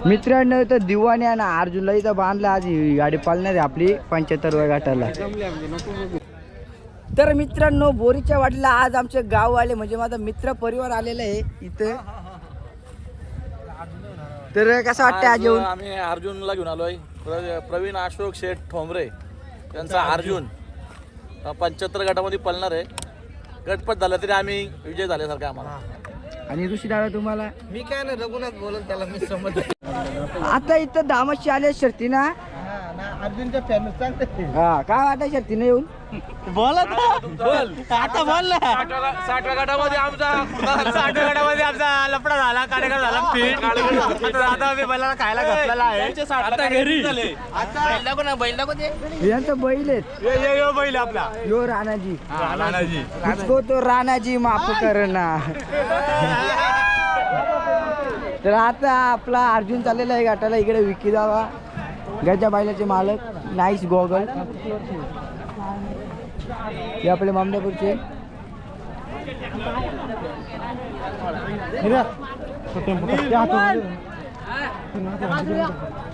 मित्रांनो तर दिवाणी आणि अर्जुनला इथं बांधलं. आज ही गाडी पाळणार आहे आपली 75व्या गटाला. तर मित्रांनो बोरीच्या वाडीला आज आमचे गाववाले म्हणजे माझा मित्र परिवार आलेला आहे इथं. तर कसं वाटतं आज येऊन? आम्ही अर्जुनला घेऊन आलोय. प्रवीण अशोक शेठ ठोंबरे यांचा अर्जुन 75 गटामध्ये पळणार आहे. गटपट झाला तरी आम्ही विजय झाल्यासारखं आम्हाला. आणि ऋषी दादा तुम्हाला? मी काय ना रघुनाथ बोलत त्याला मी समज. आता इथं दामशी आले शर्ती ना अर्जुनच्या फॅन सांगते. हा काय वाटत शर्तीने येऊन? बोला आता बोल ना. 60व्या गटामध्ये आमचा 60व्या गटामध्ये आमचा लफडा झाला, कार्यक्रम झाला फिट. आता आम्ही बैलाला खायला घातलेला आहे. आता घरी झाले. बैल दाखव ना, बैल दाखव ते. यांचं बैल आहेत. यो बैल आपला यो राणाजी. राणाजी. मुझको तो राणाजी माफ करना. तर आता आपला अर्जुन चाललेला आहे घाटाला. इकडे विकी दावा गजा बैलाचे मालक. Nice goggle. हे आपले मामदापूरचे.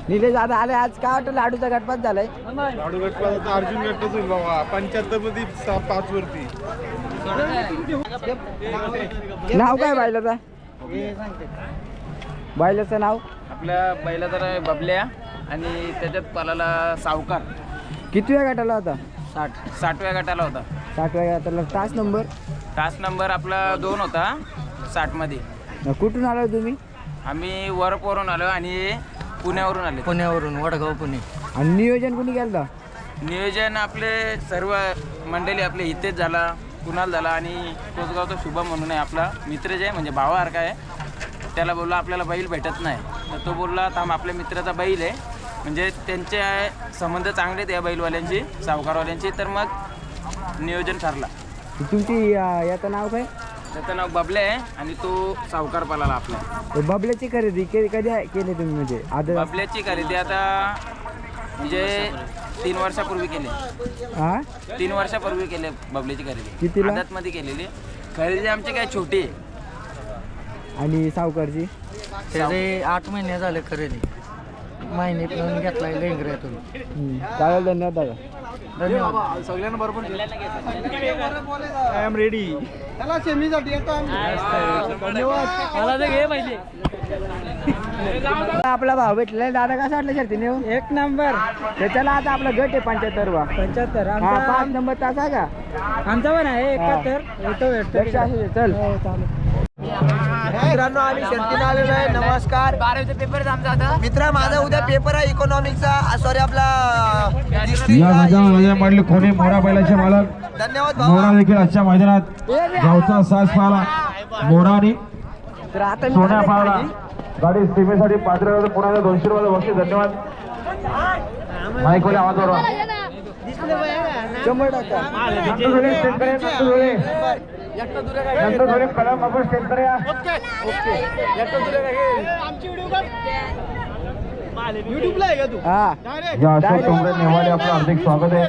निलेश दादा आले. आज काय वाटतं लाडूचा गटपात झालाय? लाडू गटपात अर्जुन गटच होईल बाबा. 75 मध्ये 5 वरती. नाव काय बैलाचा? बैलाचं नाव? आपल्या बैलाचा नाव बबल्या आणि त्याच्यात पालाला सावकार. कितव्या गटाला होता? 60व्या गटाला होता. 60व्या गटाला. तास नंबर? तास नंबर आपला 2 होता 60 मध्ये. कुठून आला तुम्ही? आम्ही वरपवरून आलो आणि पुण्यावरून आले. पुण्यावरून वडगाव पुणे. आणि नियोजन कोणी केलं? नियोजन आपले सर्व मंडळी आपले इथेच झाला. कुणाल झाला आणि कोसगावचा शुभम म्हणून आहे आपला मित्र जे म्हणजे भावासारखा आहे. त्याला बोलला आपल्याला बैल भेटत नाही तर तो बोलला थांब आपल्या मित्राचा बैल आहे म्हणजे त्यांचे संबंध चांगले आहेत या बैलवाल्यांची सावकारवाल्यांची. तर मग नियोजन ठरला. तुमची याचं नाव काय? त्याचं नाव बबले आहे आणि तो सावकार पालाला आपला. बबल्याची खरेदी कधी केली तुम्ही म्हणजे? बबल्याची खरेदी आता म्हणजे 3 वर्षापूर्वी केली. हा 3 वर्षापूर्वी केली बबल्याची खरेदी. कितीला? आदतमध्ये केलेली खरेदी आमची काय छोटी. आणि सावकारची? त्याचे 8 महिने झाले खरेदी. महिने पण घेतलाय लेंगऱ्यातून. चालेल. धन्यवाद दादा. धन्यवाद सगळ्यांना बरोबर. I am ready. त्याला सेमीसाठी येतो मला तर घे पाहिजे. आपला भाव भेटलेला दादा. कसा वाटलं शर्तीने? 1 नंबर. त्याच्याला आता आपला गट आहे 75वा. 75. हा 5 नंबर तास आहे का? आमचा पण आहे 71. चल मित्रांनो आम्ही शर्तीने आलेलो आहे. नमस्कार. 12वीचा पेपर आमचा आता. मित्रा माझा उद्या पेपर आहे इकॉनॉमिक्सचा. सॉरी आपला मंडळी कोणी मोरा बैलाचे मालक. धन्यवाद मोरा देखील आजच्या मैदानात गावचा साज पाहला. मोरा आणि तर आता सोन्या पाहला. गाडी सीमेसाठी पात्र पुण्याला 200 रुपये बक्षीस. धन्यवाद. माईक वाले आवाज बरोबर. 100% कलम आपण स्टेट करूया. युट्यूबला आहे का तू? हा. अशोक टोंबरे नेवाले आपलं हार्दिक स्वागत आहे.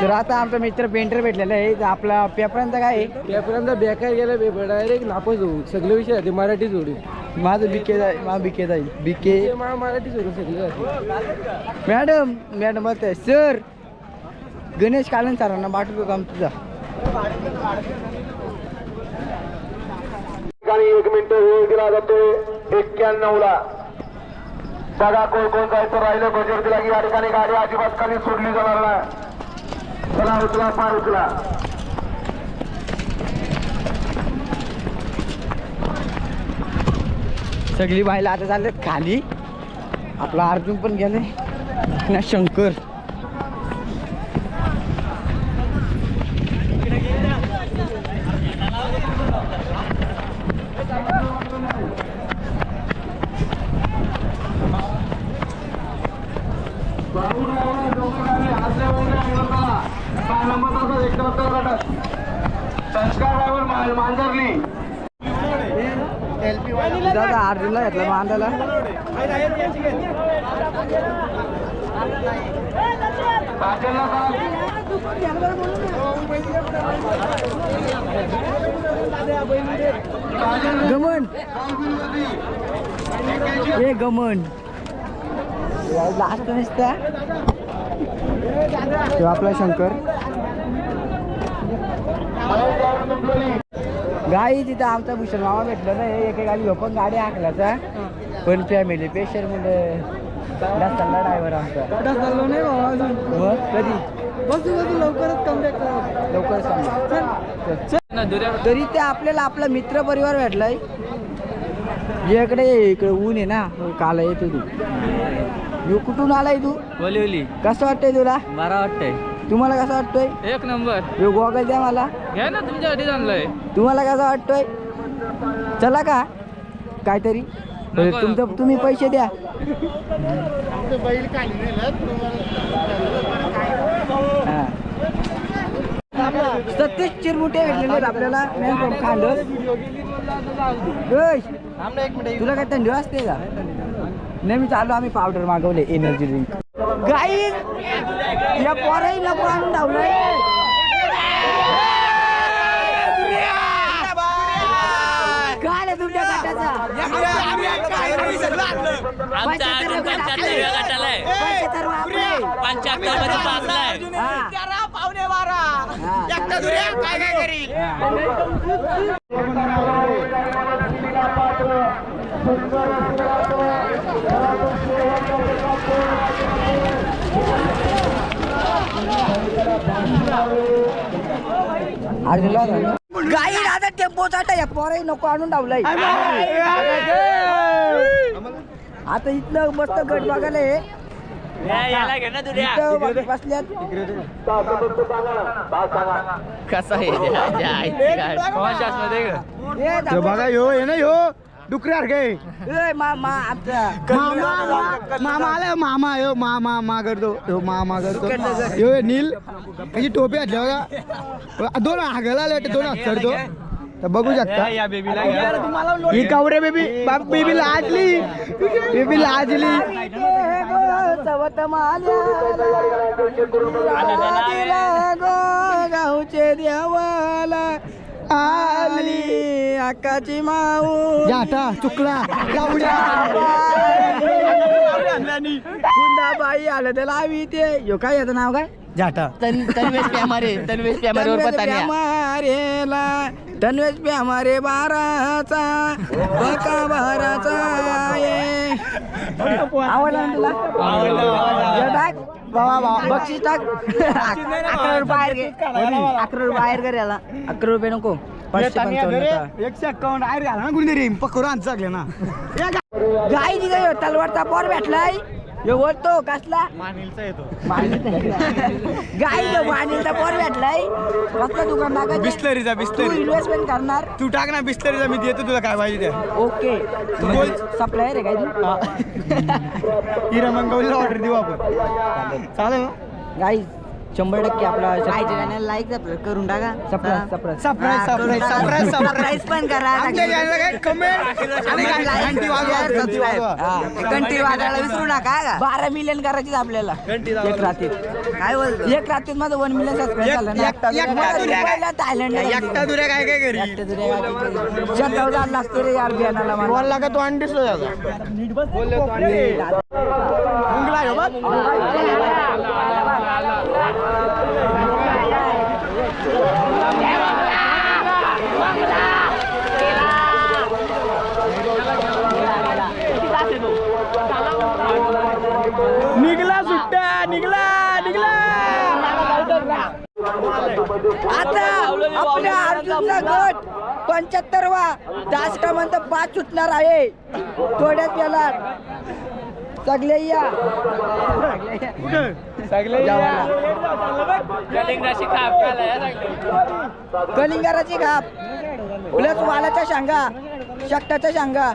तर आता आमचा मित्र पेंटर भेटलेला आहे. तर आपला पेपरांचा काय आहे? पेपरांचा बेकार गेला पेपर डायरेक्ट नापास होऊ. सगळे विषय होते मराठी जोडी. माझं बीके जाईल. बीके मराठी जोडी सगळी. मॅडम म्हणते सर गणेश कालन सरांना पाठवतो काम तुझा. ठिकाणी 1 मिनिट वेळ दिला जातोय 91 ला. बघा कोण कोण जायचं राहिलं गोजर दिला की या ठिकाणी गाडी अजिबात खाली सोडली जाणार नाही. चला उचला पार उचला. सगळी बायला आता चाललेत खाली. आपला अर्जुन पण गेले ना. शंकर संस्कार ड्रायव्हर मांजरली. दादा अर्जुनला घेतला बांधायला. गमन हे गमन लास्ट नसता तो आपला शंकर. गाई तिथं आमचा भूषण मामा भेटलं ना, एकेकाली पण गाडी हाकलाचा पण फॅमिली पेशर मुले डसला ड्रायव्हर आमचा डसलो नाही बाबा अजून. कधी बसू बसू लवकरच कमबॅक लवकरच. तरी ते आपल्याला आपला मित्र परिवार भेटलाय. इकडे ऊन आहे ना, काल येतो तू. यो कुठून आलाय तू? बोलिवली. कसं वाटतंय तुला? बरं वाटतंय. तुम्हाला कसं वाटतोय? एक नंबर. यो गॉगल द्या मला. घ्या ना, तुमच्यासाठी आणलंय. तुम्हाला कसं वाटतोय? चला का काहीतरी तुमचं तुम्ही पैसे द्या. सतीश चिरमुटे भेटलेले आहेत आपल्याला. खांडस तुला काय थंडी वाजते का? नाही मी चालू, आम्ही पावडर मागवले एनर्जी ड्रिंक. गाईज या पोराही नको आणून धावलंय. काय आहे तुमच्या गटाचा? गाई दादा टेम्पोचा या पोराही नको आणून धावलाय. आता इथलं मस्त गट बघायला बसल्यात. कसा आहे बघा ह्यो आहे ना, ह्यो डुकऱ्यार काय मामा आमचा मामा आला. मामा ह्यो मामा करतो, ह्यो मामा करतो. ह्यो नील त्याची टोपी घातली बघा. दोन हागला आले वाटते, दोन हात करतो. तर बघू शकता ही कावरे बेबी. बेबी लाजली, बेबी लाजली. गावचे देवाला आली अक्काची माऊ जाटा चुकला गुंडाबाई आलं त्याला आम्ही ते यो काय याचं नाव काय? जाटा तन्वेश प्यामारे. तन्वेश प्यामारे बाराचा बका बाराचा. आवडला ना तुला? टाक बक्षीस टाक. 11 रुपये बाहेर घे. 11 रुपये बाहेर घे याला. 11 रुपये नको. 151 आयर घाला ना गुरुदेरी पकडून आण चागले ना. गाई तिथे तलवारचा पोर भेटलाय. यो बोलतो कसला मानिलचा येतो. गाई मानिलचा पोर भेटलाय. कसला दुकान टाकायचं? बिस्लरीचा तू बिस्लरी. इन्व्हेस्टमेंट करणार? तू टाक ना बिस्लरीचा, मी देतो तुला काय पाहिजे त्या. ओके सप्लायर आहे काय तू? हिरा मंगवलीला ऑर्डर देऊ आपण. चालेल ना. गाई 100% आपला लाईक करून टाका. सरप्राईज पण करा. आमच्या चॅनलला काय कमेंट आणि घंटी वाजवा. घंटी वाजायला विसरू नका. 12 मिलियन करायची आपल्याला एक रात्रीत. काय बोल एक रात्रीत माझं 1 मिलियन सबस्क्राईब झालं ना. थायलंड एकटा दुऱ्या काय काय करी लागते रे यार बियाणाला मला. बोलला का तो अंडीस बोललो तो अंडी मुंगला आहे बघ. निघला सुट्ट्या निघला. आता आपल्या अर्जुनचा गट 75वा दासकामंत 5 सुटणार आहे. थोड्याच वेळात सगळे या. कलिंगराची खाप प्लस वालाच्या शांगा शकटाचा सांगा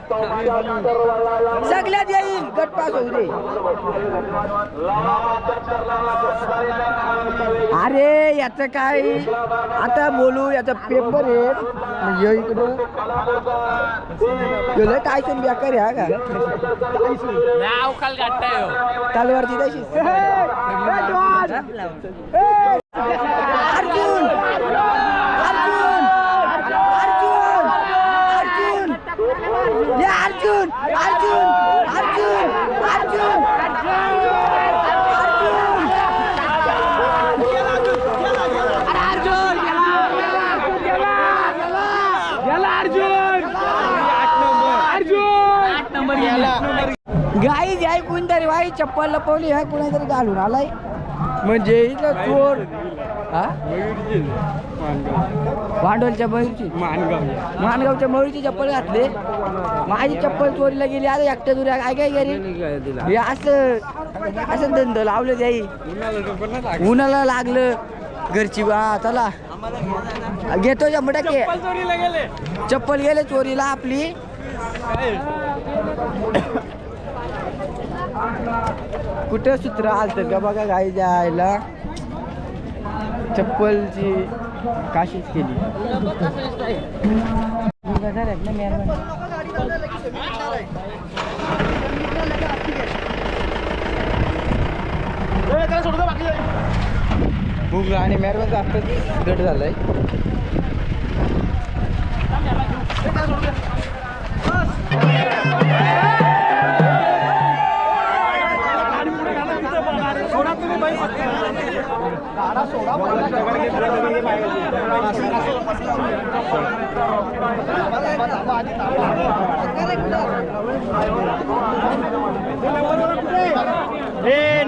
सगळ्यात येईल गट पास होऊ दे. अरे याचं काय आता बोलू याचा पेपर आहे म्हणजे इकडं काय कोण बेकार आहे हा का तलवारची तशी अर्जुन अर्जुन अर्जुन अर्जुन या अर्जुन अर्जुन अर्जुन अर्जुन गाई जाय कोणतरी वाई चप्पल लपवली आहे कोणीतरी घालून आलाय म्हणजे इथलं चोर हा भांडवलच्या मयूरची मानगावच्या मयूरची चप्पल घातले माझी चप्पल चोरीला गेली आता एकट्या दुऱ्या काय काय करी हे असं धंद लावलं त्याई उन्हाला लागलं घरची बा चला घेतो 100% चप्पल गेले चोरीला आपली कुठं सूत्र आलतं का बघा गाई जायला चप्पलची काशीच केली भुंगा आणि मेरवण जास्तच गट झालाय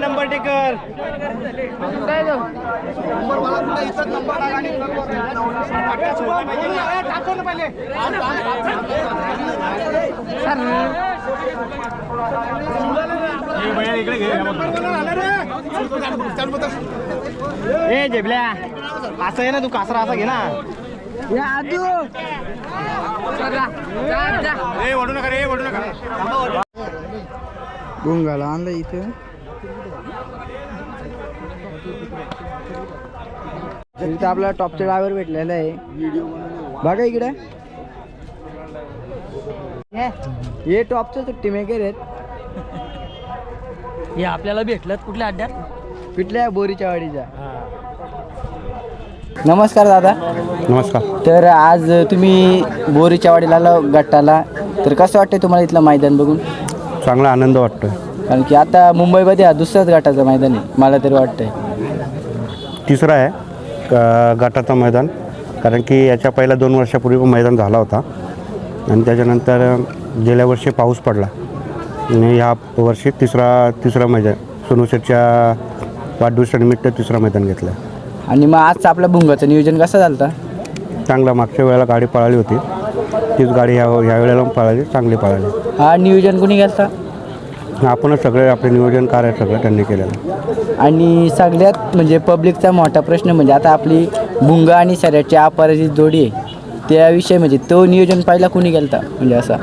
नंबर टेकर ए जेबल्या असं आहे ना तू कासरा असा घे ना ओढू नका रे ओढू नका गुंगाला आणलं इथं इथं आपला टॉपचा ड्रायव्हर भेटलेला आहे बघा इकडे हे टॉपचं सुट्टी मेकर आहेत हे आपल्याला भेटलं कुठल्या अड्ड्यात कुठल्या बोरीच्या वाडीच्या नमस्कार दादा नमस्कार तर आज तुम्ही बोरीच्या वाडीला गटाला तर कसं वाटतंय तुम्हाला इथलं मैदान बघून चांगला आनंद वाटतोय कारण की आता मुंबईमध्ये हा दुसऱ्याच गटाचं मैदान आहे मला तरी वाटतंय तिसरा आहे गटाचं मैदान कारण की याच्या पहिल्या 2 वर्षापूर्वी मैदान झाला होता आणि त्याच्यानंतर गेल्या वर्षी पाऊस पडला आणि ह्या वर्षी तिसरा मैदान सोनूशेठच्या वाढदिवसानिमित्त तिसरा मैदान घेतलं आणि मग आजचं आपल्या भुंगाचं नियोजन कसं झालं होतं? चांगला मागच्या वेळेला गाडी पळाली होती तीच गाडी ह्या वेळेला पळाली चांगली पळाली हा नियोजन कोणी केलं आपणच सगळे आपले नियोजन कार्य सगळं त्यांनी केलेलं आणि सगळ्यात म्हणजे पब्लिकचा मोठा प्रश्न म्हणजे आता आपली भुंगा आणि सऱ्याची अपराजित जोडी आहे त्याविषयी म्हणजे तो नियोजन पहिला कोणी केलं म्हणजे असा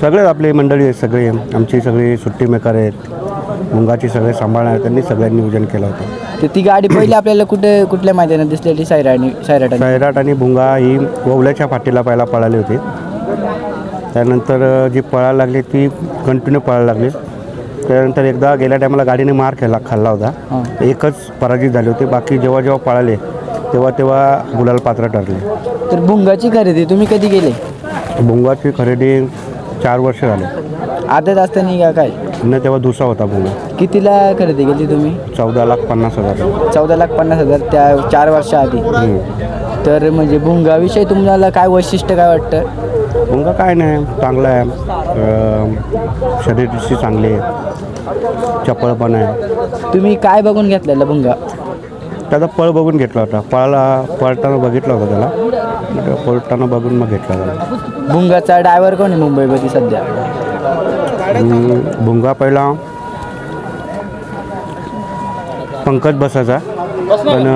सगळे आपली मंडळी आहेत सगळे आमची सगळी सुट्टी मेकर आहेत मुंगाची सगळे सांभाळणार त्यांनी सगळ्यांनी नियोजन केलं होतं तर ती गाडी पहिली आपल्याला कुठल्या मैदानात दिसलेली सैराट आणि भुंगा ही ओवल्याच्या फाटीला पहिला पळाली होती त्यानंतर जी पळायला लागली ती कंटिन्यू पळायला लागली त्यानंतर एकदा गेल्या टायमाला गाडीने मार खाल्ला होता एकच पराजित झाली होती बाकी जेव्हा पळाले तेव्हा गुलाल पात्र ठरले तर भुंगाची खरेदी तुम्ही कधी केली भुंगाची खरेदी 4 वर्ष झाले आदत असताना का काय न तेव्हा दुसरा होता भुंगा कितीला खरेदी केली तुम्ही 14,50,000 14,50,000 त्या 4 वर्षाआधी तर म्हणजे भुंगाविषयी तुम्हाला काय वैशिष्ट्य काय वाटतं भुंगा काय नाही चांगला आहे शरीरदृष्टी चांगली आहे चपळ पण आहे तुम्ही काय बघून घेतलेला भुंगा त्याचा पळ बघून घेतला होता पळताना बघितला होता त्याला पळताना बघून मग घेतला त्याला भुंगाचा ड्रायव्हर कोण आहे मुंबईमध्ये सध्या भुंगा पहिला पंकज बसाचा पण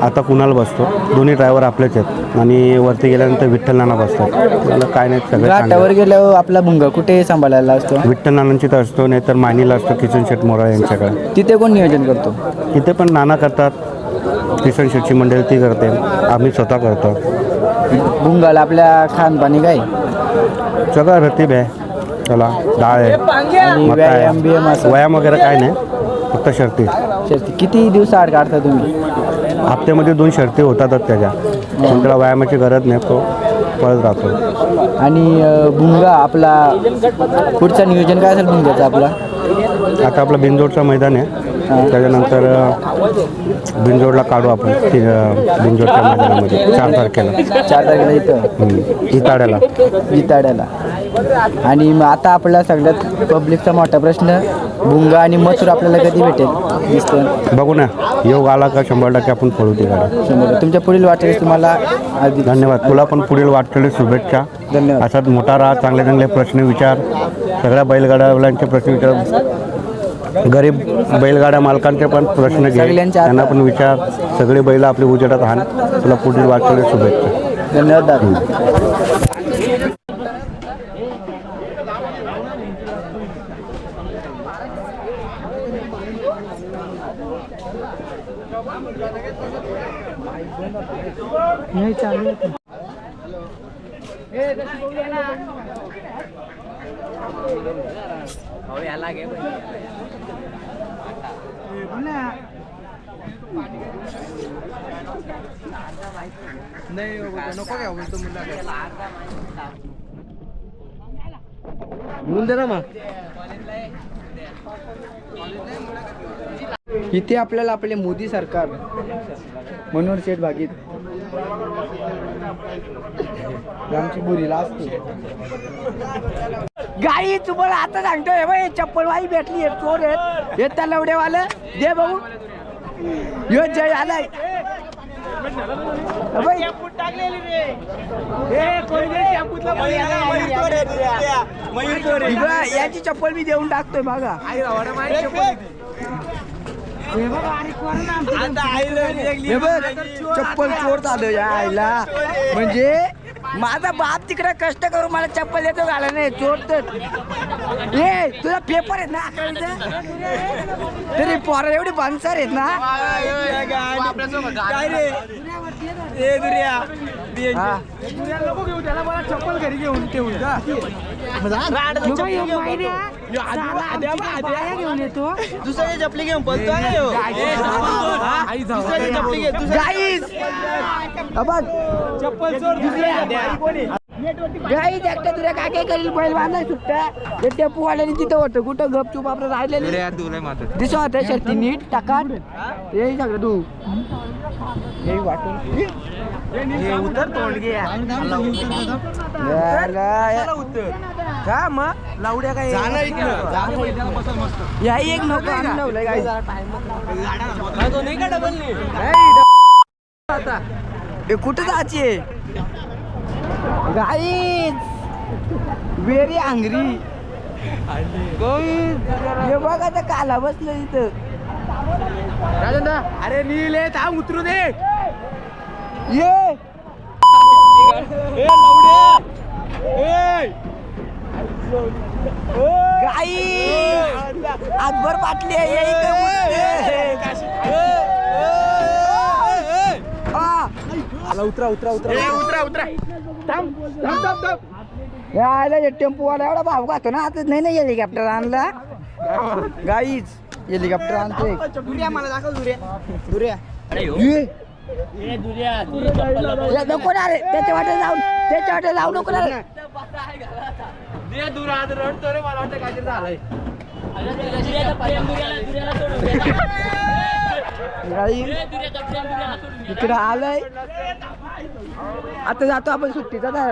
आता कुणाल बसतो. दोन्ही ड्रायव्हर आपलेच आहेत आणि वरती गेल्यानंतर विठ्ठल नाना बसतात. त्याला काय नाही सगळं घाटावर चांगलं. गेल्यावर आपला भुंगा कुठे सांभाळायला असतो? विठ्ठल नानांची तर असतो, नाही तर मानीला असतो किसन शेठ मोरा यांच्याकडे. तिथे कोण नियोजन करतो? तिथे पण नाना करतात, किसन शेठची मंडळी ती करते, आम्ही स्वतः करतो. भुंगाला आपल्या खानपाणी काय सगळं रतीब आहे, त्याला डाळ आहे, आणि मका व्यायाम बियाम आहे, असं व्यायाम वगैरे काय नाही, फक्त शर्ती. शेती किती दिवस आड काढता तुम्ही? हप्त्यामध्ये 2 शर्ती होतातच त्याच्या, पण त्याला व्यायामाची गरज नाही, तो पळत राहतो. आणि भुंगा आपला पुढचं नियोजन काय असेल भुंग्याचं आपला? आता आपलं बिनजोडचं मैदान आहे, त्याच्यानंतर बिनजोडला काढू आपण बिनजोडच्या मैदानामध्ये 4 तारखेला. 4 तारखेला इथं इताड्याला. जिताड्याला. आणि मग आता आपला सगळ्यात पब्लिकचा मोठा प्रश्न, भुंगा आणि मथुर आपल्याला कधी भेटेल दिसतं? बघू ना, योग आला का 100% आपण पळू ती गाडी. तुमच्या पुढील वाटेल तुम्हाला आधी धन्यवाद. तुला पण पुढील वाटलेली शुभेच्छा. धन्यवाद. असाच मोठा राहा, चांगले चांगले प्रश्न विचार, सगळ्या बैलगाड्यावाल्यांचे प्रश्न विचार, गरीब बैलगाड्या मालकांचे पण प्रश्न घे, सगळ्यांच्या त्यांना पण विचार. सगळे बैल आपले उजेडात आण. तुला पुढील वाटलेली शुभेच्छा. धन्यवाद दादा. इथे आपल्याला आपले मोदी सरकार मनोहर शेठ भागीत आमची बुरीला असते. गाई तुम्हाला आता सांगतोय बाई, चप्पलवाई भेटली आहे, चोर आहेत हे त्या लवडेवालं. दे भाऊ, यो जय आलाय. याची चप्पल मी देऊन टाकतोय बघा. हे बघ, चप्पल चोर झालं या आईला. म्हणजे माझा बाप तिकडे कष्ट करून मला चप्पल देतो घाला नाही, चोर तर. ए तुझा पेपर आहेत ना तरी पोरा एवढी बनसार आहेत ना. चप्पल घरी घेऊन ठेवून घेऊन येतो. दुसऱ्या चपली घेऊन पळतो चप्पल गाईच एकट्या तुला काय काय करेल बैल बांधाय सुट्ट्या ते टेम्पोवाल्याने तिथं होतं कुठं गपचूप आपलं राहिलेलं दिसत होतं शर्ती नीट टाकाट हे सगळं तू हे वाटून उतर तोंड घे का मग लावड्या काय या एक नको आणून लावलंय गाई आता हे कुठं जायचे गाईच व्हेरी हंग्री. हे बघ आता काला बसलं इथं. अरे नील आहे थांब उतरू दे. ये गाई अकबर पाटली उतरा उतरा उतरा उतरा उतरा. टेम्पोवाला एवढा भाव खातो ना आता. नाही हेलिकॉप्टर आणला गाईच. हेलिकॉप्टर आणतोय मला दाखव. दुर्या नको ना रे, त्याच्या वाटेला लावू नको ना रे. इकडे आलंय आता जातो आपण सुट्टीचा.